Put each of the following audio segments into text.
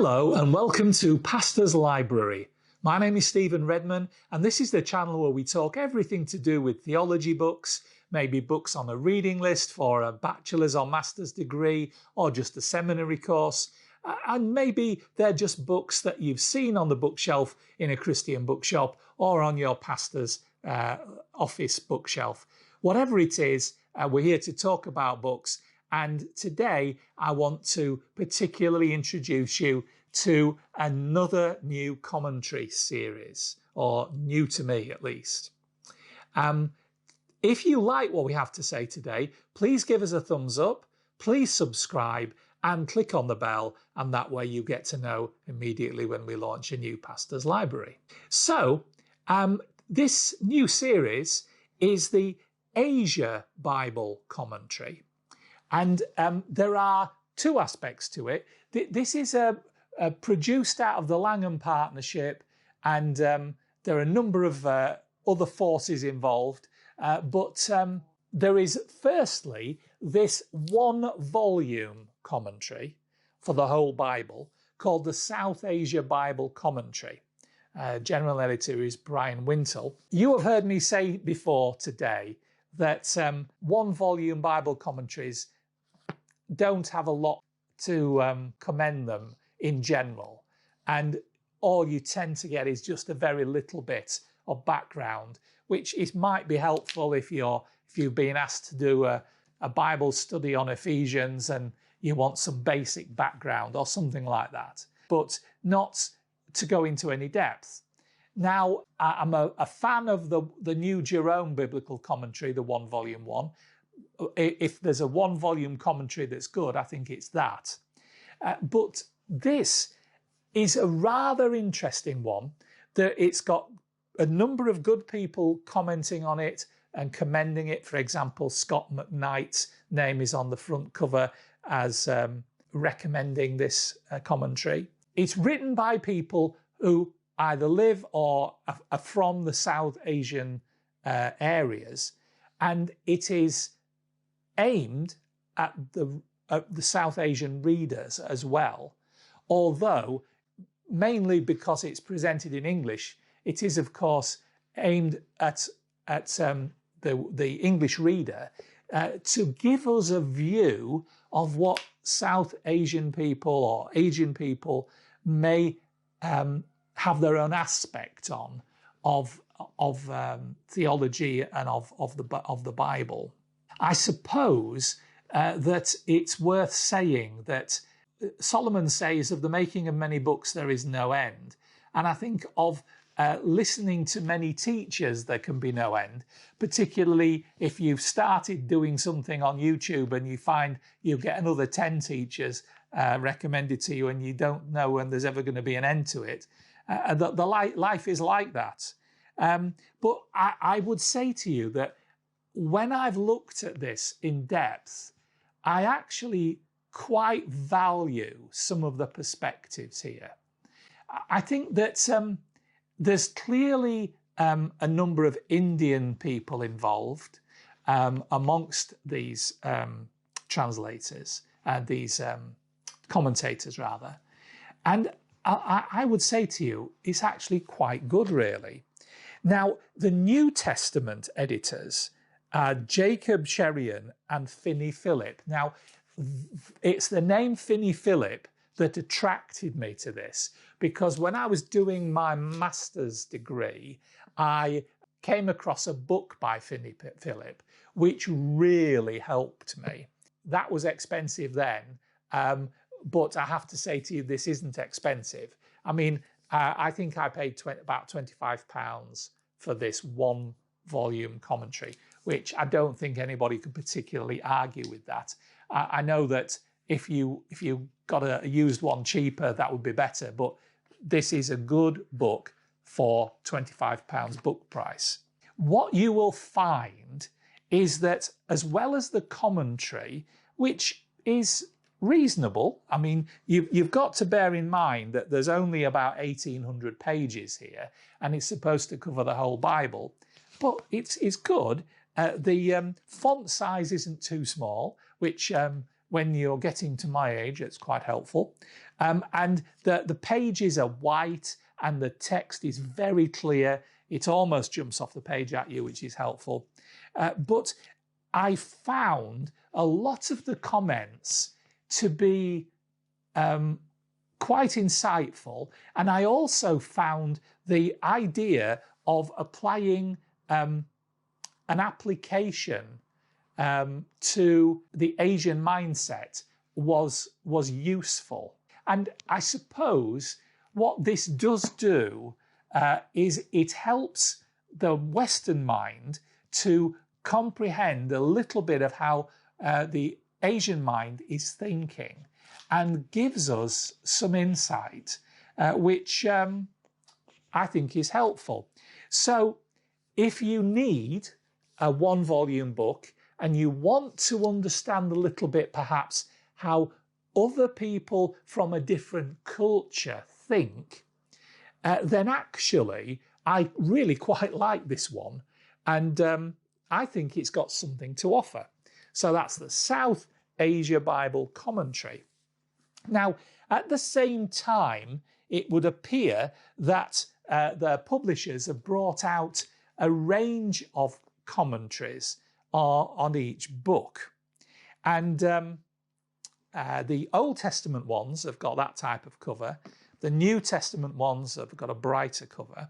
Hello and welcome to Pastor's Library. My name is Stephen Redman and this is the channel where we talk everything to do with theology books, maybe books on a reading list for a bachelor's or master's degree or just a seminary course, and maybe they're just books that you've seen on the bookshelf in a Christian bookshop or on your pastor's office bookshelf. Whatever it is, we're here to talk about books. And today I want to particularly introduce you to another new commentary series, or new to me at least. If you like what we have to say today, please give us a thumbs up, please subscribe and click on the bell, and that way you get to know immediately when we launch a new Pastor's Library. So this new series is the Asia Bible Commentary. And there are two aspects to it. This is produced out of the Langham Partnership, and there are a number of other forces involved. But there is firstly this one-volume commentary for the whole Bible called the South Asia Bible Commentary. General editor is Brian Wintle. You have heard me say before today that one-volume Bible commentaries don't have a lot to commend them in general, and all you tend to get is just a very little bit of background, which might be helpful if you've been asked to do a Bible study on Ephesians and you want some basic background or something like that, but not to go into any depth. Now, I'm a fan of the New Jerome Biblical Commentary, the one-volume one. If there's a one-volume commentary that's good, I think it's that. But this is a rather interesting one. It's got a number of good people commenting on it and commending it. For example, Scott McKnight's name is on the front cover as recommending this commentary. It's written by people who either live or are from the South Asian areas, and it is aimed at the South Asian readers as well, although mainly because it's presented in English, it is of course aimed at the English reader to give us a view of what South Asian people or Asian people may have their own aspect on of theology and of the Bible. I suppose that it's worth saying that Solomon says, of the making of many books there is no end. And I think of listening to many teachers there can be no end, particularly if you've started doing something on YouTube and you find you get another 10 teachers recommended to you and you don't know when there's ever going to be an end to it. Life is like that. But I would say to you that when I've looked at this in depth, I actually quite value some of the perspectives here. I think that there's clearly a number of Indian people involved amongst these translators, these commentators rather. And I would say to you, it's actually quite good, really. Now, the New Testament editors, Jacob Cherian and Finney Phillip. Now, it's the name Finney Phillip that attracted me to this, because when I was doing my master's degree, I came across a book by Finney Phillip, which really helped me. That was expensive then, but I have to say to you, this isn't expensive. I mean, I think I paid about £25 for this one-volume commentary, which I don't think anybody could particularly argue with that. I know that if you got a used one cheaper, that would be better, but this is a good book for £25 book price. What you will find is that as well as the commentary, which is reasonable, I mean, you've got to bear in mind that there's only about 1,800 pages here, and it's supposed to cover the whole Bible, but it's good. The font size isn't too small, which when you're getting to my age, it's quite helpful. And the pages are white and the text is very clear. It almost jumps off the page at you, which is helpful. But I found a lot of the comments to be quite insightful. And I also found the idea of applying an application to the Asian mindset was useful. And I suppose what this does do is it helps the Western mind to comprehend a little bit of how the Asian mind is thinking, and gives us some insight, which I think is helpful. So if you need a one-volume book and you want to understand a little bit perhaps how other people from a different culture think, then actually I really quite like this one, and I think it's got something to offer. So that's the South Asia Bible Commentary. Now, at the same time, it would appear that the publishers have brought out a range of commentaries on each book. And the Old Testament ones have got that type of cover. The New Testament ones have got a brighter cover,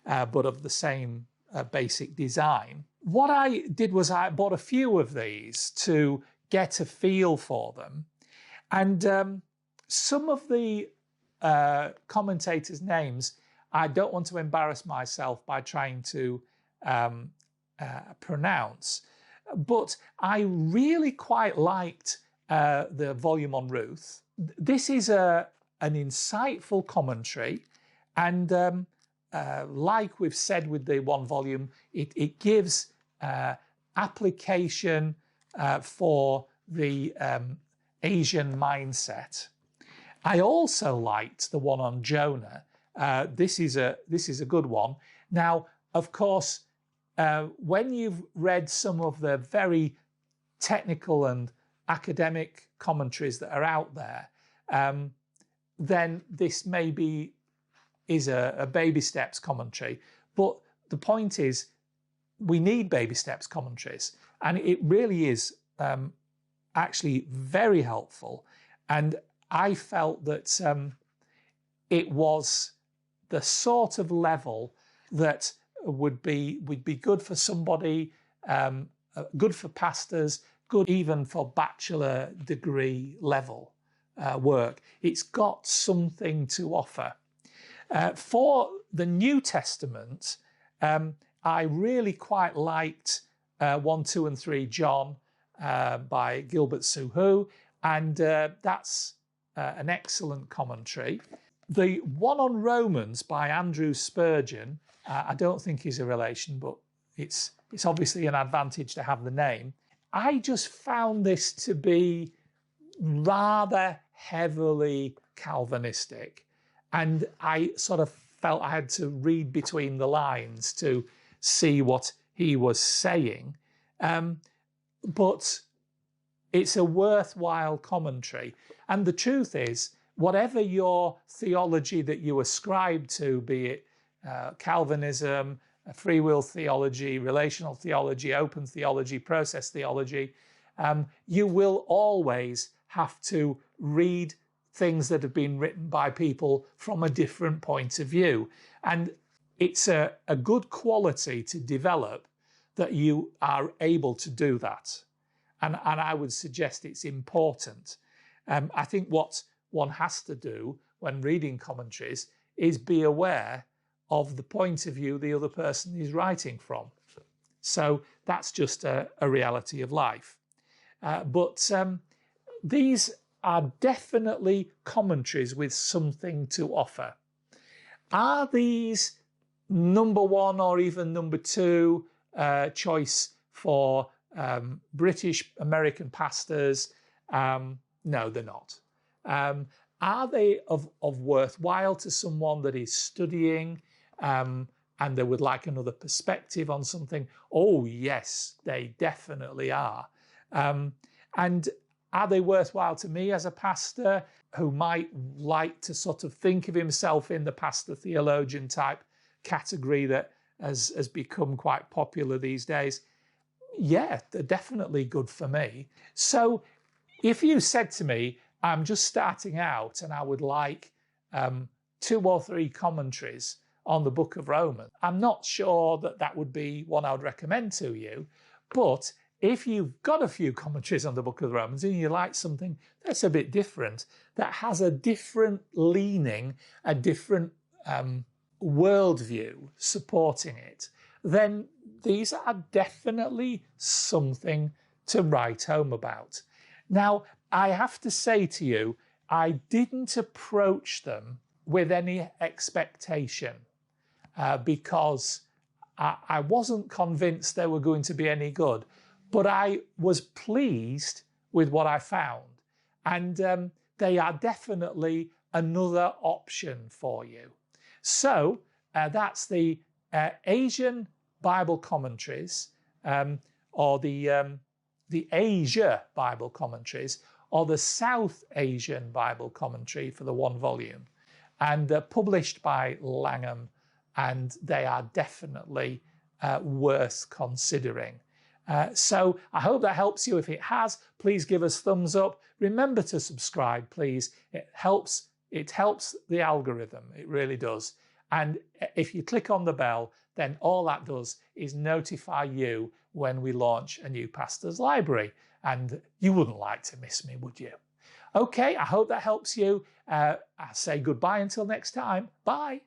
but of the same basic design. What I did was I bought a few of these to get a feel for them. And some of the commentators' names, I don't want to embarrass myself by trying to pronounce, but I really quite liked the volume on Ruth. This is an insightful commentary, and like we've said with the one volume, it gives application for the Asian mindset. I also liked the one on Jonah. This is a good one. Now, of course, when you've read some of the very technical and academic commentaries that are out there, then this maybe is a baby steps commentary. But the point is, we need baby steps commentaries, and it really is actually very helpful. And I felt that it was the sort of level that would be good for somebody, good for pastors, good even for bachelor degree level work. It's got something to offer. For the New Testament, I really quite liked 1, 2 and 3 John by Gilbert Suhu, and that's an excellent commentary. The one on Romans by Andrew Spurgeon, I don't think he's a relation, but it's obviously an advantage to have the name. I just found this to be rather heavily Calvinistic, and I sort of felt I had to read between the lines to see what he was saying. But it's a worthwhile commentary. And the truth is, whatever your theology that you ascribe to, be it Calvinism, free will theology, relational theology, open theology, process theology, you will always have to read things that have been written by people from a different point of view. And it's a good quality to develop that you are able to do that. And I would suggest it's important. I think what one has to do when reading commentaries is be aware of the point of view the other person is writing from. So that's just a reality of life. But these are definitely commentaries with something to offer. Are these number 1 or even number 2 choice for British American pastors? No, they're not. Are they of worthwhile to someone that is studying and they would like another perspective on something? Oh, yes, they definitely are. And Are they worthwhile to me as a pastor who might like to sort of think of himself in the pastor theologian type category that has become quite popular these days? Yeah, they're definitely good for me. So if you said to me, I'm just starting out and I would like 2 or 3 commentaries on the book of Romans, I'm not sure that that would be one I would recommend to you. But if you've got a few commentaries on the book of Romans and you like something that's a bit different, that has a different leaning, a different worldview supporting it, then these are definitely something to write home about. Now, I have to say to you, I didn't approach them with any expectation because I wasn't convinced they were going to be any good, but I was pleased with what I found. And they are definitely another option for you. So that's the Asian Bible commentaries, or the Asia Bible commentaries, or the South Asian Bible commentary for the 1 volume, and published by Langham, and they are definitely worth considering. So I hope that helps you. If it has, please give us thumbs up. Remember to subscribe, please. It helps the algorithm. It really does. And if you click on the bell, then all that does is notify you when we launch a new pastor's library. And you wouldn't like to miss me, would you? Okay, I hope that helps you. I say goodbye until next time. Bye.